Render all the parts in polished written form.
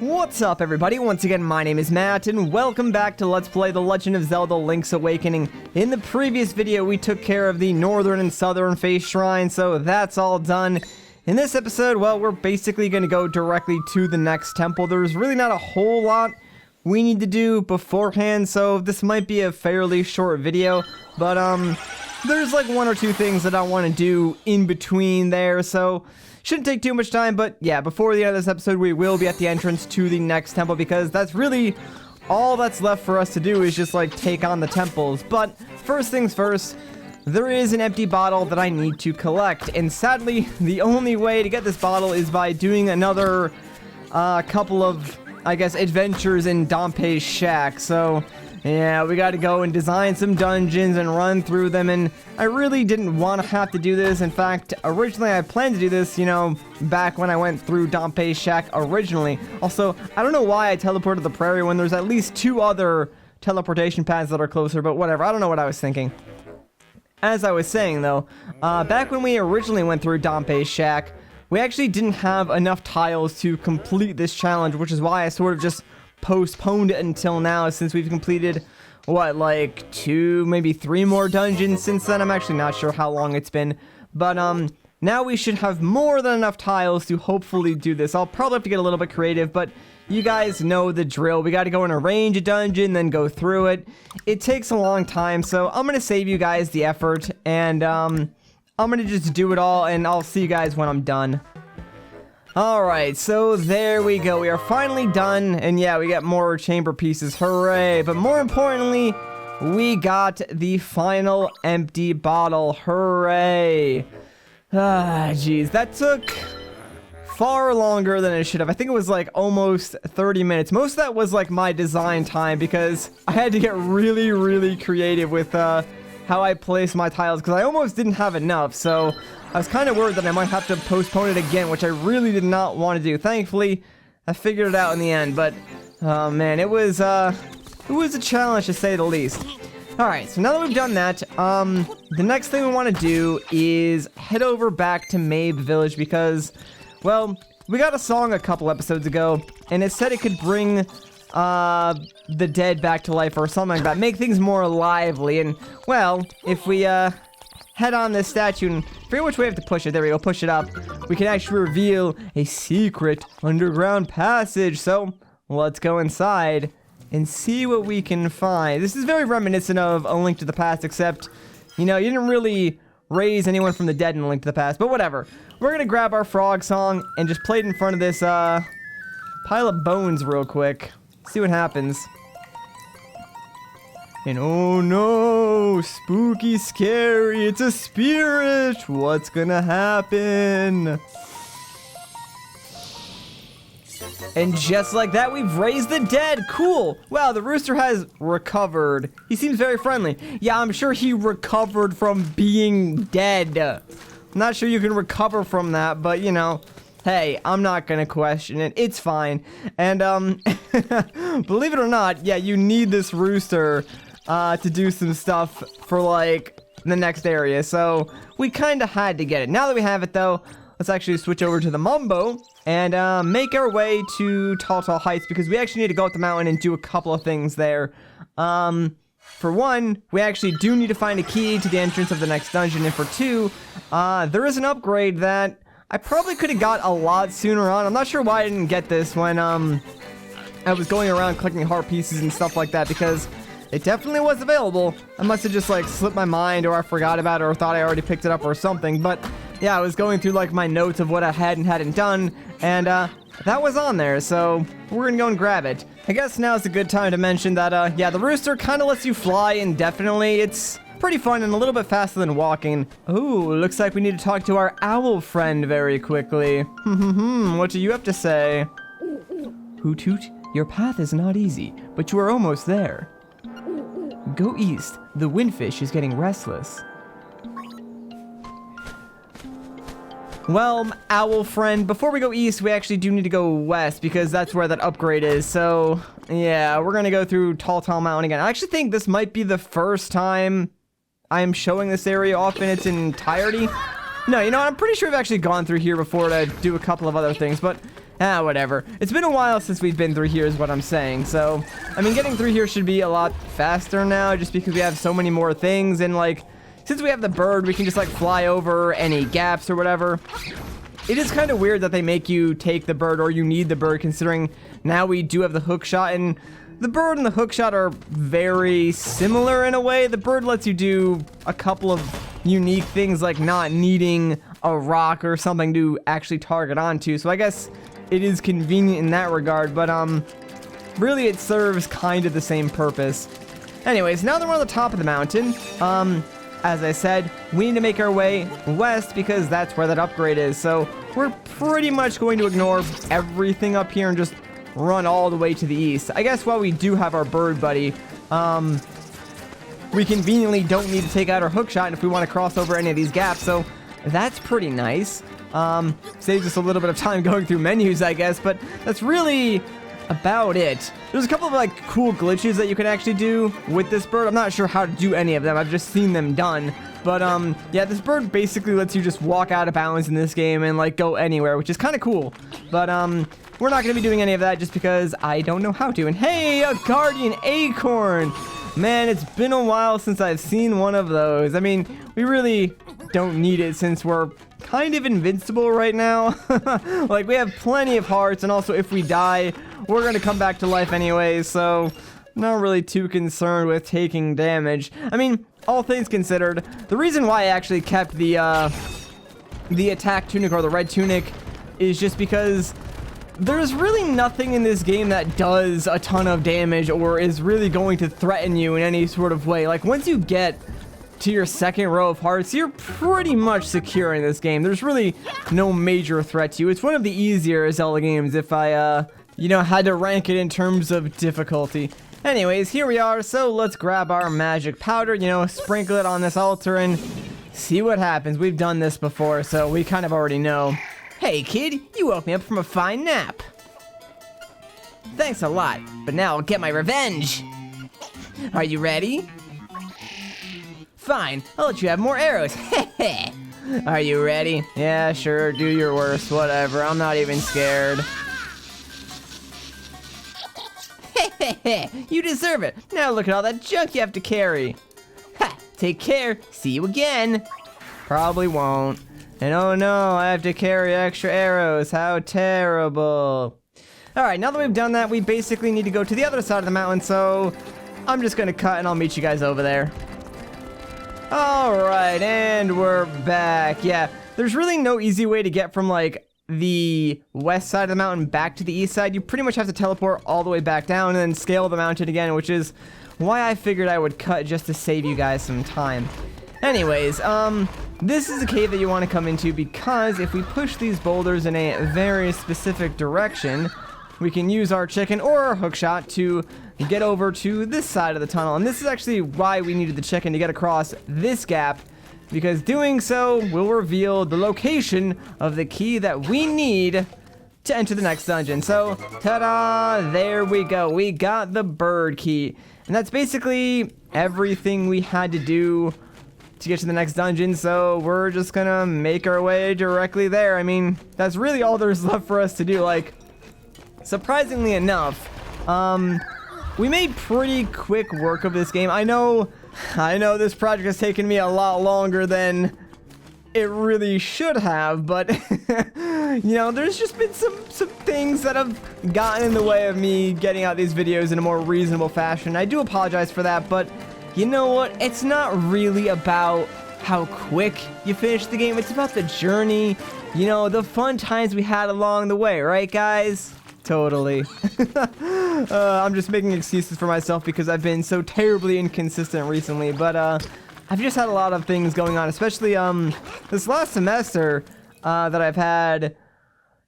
What's up, everybody? Once again, my name is Matt, and welcome back to Let's Play The Legend of Zelda Link's Awakening. In the previous video, we took care of the northern and southern face shrine, so that's all done. In this episode, well, we're basically going to go directly to the next temple. There's really not a whole lot we need to do beforehand, so this might be a fairly short video, but, there's like one or two things that I want to do in between there, so shouldn't take too much time. But yeah, before the end of this episode, we will be at the entrance to the next temple, because that's really all that's left for us to do is just like take on the temples. But first things first, there is an empty bottle that I need to collect, and sadly the only way to get this bottle is by doing another couple of, I guess, adventures in Dampé's shack. So yeah, we got to go and design some dungeons and run through them, and I really didn't want to have to do this. In fact, originally I planned to do this, you know, back when I went through Dampé's shack originally. Also, I don't know why I teleported to the prairie when there's at least two other teleportation paths that are closer, but whatever, I don't know what I was thinking. As I was saying, though, back when we originally went through Dampé's shack, we actually didn't have enough tiles to complete this challenge, which is why I sort of just postponed it until now, since we've completed, what, like 2, maybe 3 more dungeons since then. I'm actually not sure how long it's been, but now we should have more than enough tiles to hopefully do this. I'll probably have to get a little bit creative, but you guys know the drill. We got to go and arrange a dungeon, then go through it. It takes a long time, so I'm gonna save you guys the effort, and I'm gonna just do it all, and I'll see you guys when I'm done. Alright, so there we go. We are finally done, and yeah, we got more chamber pieces. Hooray! But more importantly, we got the final empty bottle. Hooray! Ah, jeez. That took far longer than it should have. I think it was like almost 30 minutes. Most of that was like my design time, because I had to get really, really creative with how I place my tiles, because I almost didn't have enough, so I was kind of worried that I might have to postpone it again, which I really did not want to do. Thankfully, I figured it out in the end, but oh man, it was a challenge to say the least. Alright, so now that we've done that, the next thing we want to do is head over back to Mabe Village, because, well, we got a song a couple episodes ago, and it said it could bring the dead back to life or something like that, make things more lively. And well, if we head on this statue and forget which way we have to push it, there we go, push it up, we can actually reveal a secret underground passage. So let's go inside and see what we can find. This is very reminiscent of A Link to the Past, except, you know, you didn't really raise anyone from the dead in A Link to the Past, but whatever. We're gonna grab our frog song and just play it in front of this pile of bones real quick. See what happens. And oh no, spooky, scary, it's a spirit. What's gonna happen? And just like that, we've raised the dead. Cool. Wow, the rooster has recovered. He seems very friendly. Yeah, I'm sure he recovered from being dead. I'm not sure you can recover from that, but you know, hey, I'm not gonna question it. It's fine. And, believe it or not, yeah, you need this rooster, to do some stuff for, like, the next area. So, we kinda had to get it. Now that we have it, though, let's actually switch over to the Mumbo and, make our way to Tal Tal Heights, because we actually need to go up the mountain and do a couple of things there. For one, we actually do need to find a key to the entrance of the next dungeon, and for two, there is an upgrade that I probably could have got a lot sooner on. I'm not sure why I didn't get this when I was going around collecting heart pieces and stuff like that, because it definitely was available. I must have just like slipped my mind, or I forgot about it, or thought I already picked it up or something. But yeah, I was going through like my notes of what I had and hadn't done, and that was on there, so we're gonna go and grab it. I guess now's a good time to mention that yeah, the rooster kind of lets you fly indefinitely. It's pretty fun and a little bit faster than walking. Ooh, looks like we need to talk to our owl friend very quickly. What do you have to say? Hoot hoot, your path is not easy, but you are almost there. Go east, the windfish is getting restless. Well, owl friend, before we go east, we actually do need to go west, because that's where that upgrade is. So yeah, we're gonna go through Tal Tal Mountain again. I actually think this might be the first time I'm showing this area off in its entirety. No, you know, I'm pretty sure I've actually gone through here before to do a couple of other things, but Whatever. It's been a while since we've been through here is what I'm saying. So, I mean, getting through here should be a lot faster now just because we have so many more things. And, like, since we have the bird, we can just, like, fly over any gaps or whatever. It is kind of weird that they make you take the bird or you need the bird considering now we do have the hook shot. And the bird and the hook shot are very similar in a way. The bird lets you do a couple of unique things like not needing a rock or something to actually target onto. So I guess it is convenient in that regard, but really it serves kind of the same purpose. Anyways, now that we're on the top of the mountain, as I said, we need to make our way west because that's where that upgrade is. So we're pretty much going to ignore everything up here and just run all the way to the east. I guess while we do have our bird buddy, we conveniently don't need to take out our hook shot if we want to cross over any of these gaps. So that's pretty nice. Saves us a little bit of time going through menus, I guess, but that's really about it. There's a couple of like cool glitches that you can actually do with this bird. I'm not sure how to do any of them. I've just seen them done. But yeah, this bird basically lets you just walk out of bounds in this game and like go anywhere, which is kind of cool. But we're not going to be doing any of that just because I don't know how to. And hey, a guardian acorn. Man, it's been a while since I've seen one of those. I mean, we really don't need it since we're kind of invincible right now. Like, we have plenty of hearts, and also if we die, we're going to come back to life anyway, so not really too concerned with taking damage. I mean, all things considered, the reason why I actually kept the attack tunic or the red tunic is just because there's really nothing in this game that does a ton of damage or is really going to threaten you in any sort of way. Like, once you get to your second row of hearts, you're pretty much secure in this game. There's really no major threat to you. It's one of the easier Zelda games if I, you know, had to rank it in terms of difficulty. Anyways, here we are, so let's grab our magic powder, you know, sprinkle it on this altar and see what happens. We've done this before, so we kind of already know. Hey kid, you woke me up from a fine nap. Thanks a lot, but now I'll get my revenge. Are you ready? Fine, I'll let you have more arrows. Heh. Are you ready? Yeah, sure, do your worst, whatever. I'm not even scared. You deserve it. Now look at all that junk you have to carry. Ha! Take care. See you again. Probably won't. And oh no, I have to carry extra arrows. How terrible. Alright, now that we've done that, we basically need to go to the other side of the mountain, so I'm just gonna cut and I'll meet you guys over there. Alright, and we're back. Yeah, there's really no easy way to get from, like, the west side of the mountain back to the east side. You pretty much have to teleport all the way back down and then scale the mountain again, which is why I figured I would cut just to save you guys some time. Anyways, this is a cave that you want to come into because if we push these boulders in a very specific direction, we can use our chicken or our hookshot to get over to this side of the tunnel. And this is actually why we needed the chicken, to get across this gap, because doing so will reveal the location of the key that we need to enter the next dungeon. So, ta-da! There we go. We got the bird key. And that's basically everything we had to do to get to the next dungeon, so we're just gonna make our way directly there. I mean, that's really all there's left for us to do. Like, surprisingly enough, we made pretty quick work of this game. I know this project has taken me a lot longer than it really should have, but you know, there's just been some things that have gotten in the way of me getting out these videos in a more reasonable fashion. I do apologize for that, but you know what? It's not really about how quick you finish the game. It's about the journey, you know, the fun times we had along the way, right, guys? Totally. I'm just making excuses for myself because I've been so terribly inconsistent recently, but I've just had a lot of things going on, especially this last semester that I've had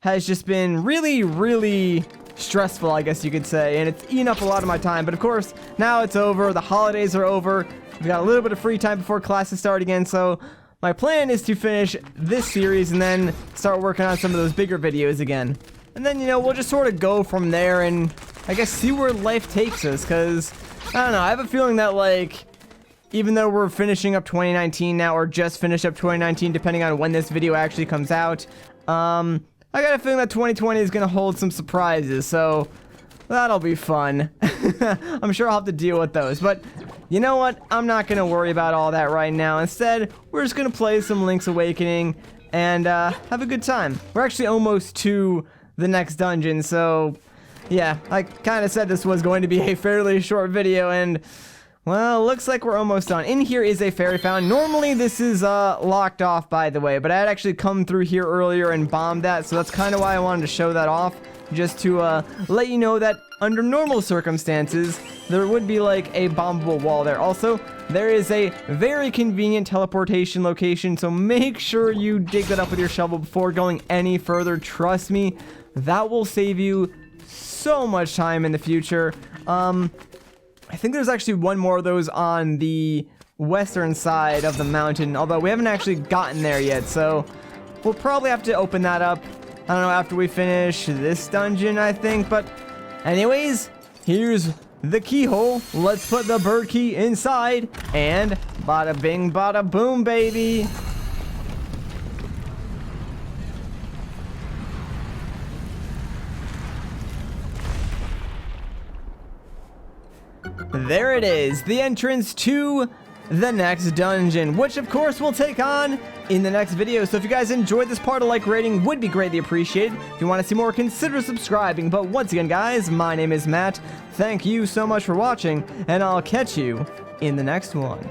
has just been really stressful, I guess you could say, and it's eaten up a lot of my time. But of course, now it's over, the holidays are over, we've got a little bit of free time before classes start again, so my plan is to finish this series and then start working on some of those bigger videos again. And then, you know, we'll just sort of go from there and I guess see where life takes us, because I don't know, I have a feeling that, like, even though we're finishing up 2019 now, or just finished up 2019 depending on when this video actually comes out, I got a feeling that 2020 is going to hold some surprises, so that'll be fun. I'm sure I'll have to deal with those, but you know what? I'm not going to worry about all that right now. Instead, we're just going to play some Link's Awakening and have a good time. We're actually almost to the next dungeon, so yeah, I kind of said this was going to be a fairly short video, and well, looks like we're almost done. In here is a fairy fountain. Normally this is locked off, by the way, but I had actually come through here earlier and bombed that, so that's kind of why I wanted to show that off, just to let you know that under normal circumstances, there would be like a bombable wall there. Also, there is a very convenient teleportation location, so make sure you dig that up with your shovel before going any further. Trust me, that will save you so much time in the future. I think there's actually one more of those on the western side of the mountain, although we haven't actually gotten there yet, so we'll probably have to open that up, I don't know, after we finish this dungeon, I think. But anyways, here's the keyhole. Let's put the bird key inside, and bada bing, bada boom, baby. There it is, the entrance to the next dungeon, which of course we'll take on in the next video. So if you guys enjoyed this part, a like rating would be greatly appreciated. If you want to see more, consider subscribing. But once again, guys, my name is Matt. Thank you so much for watching, and I'll catch you in the next one.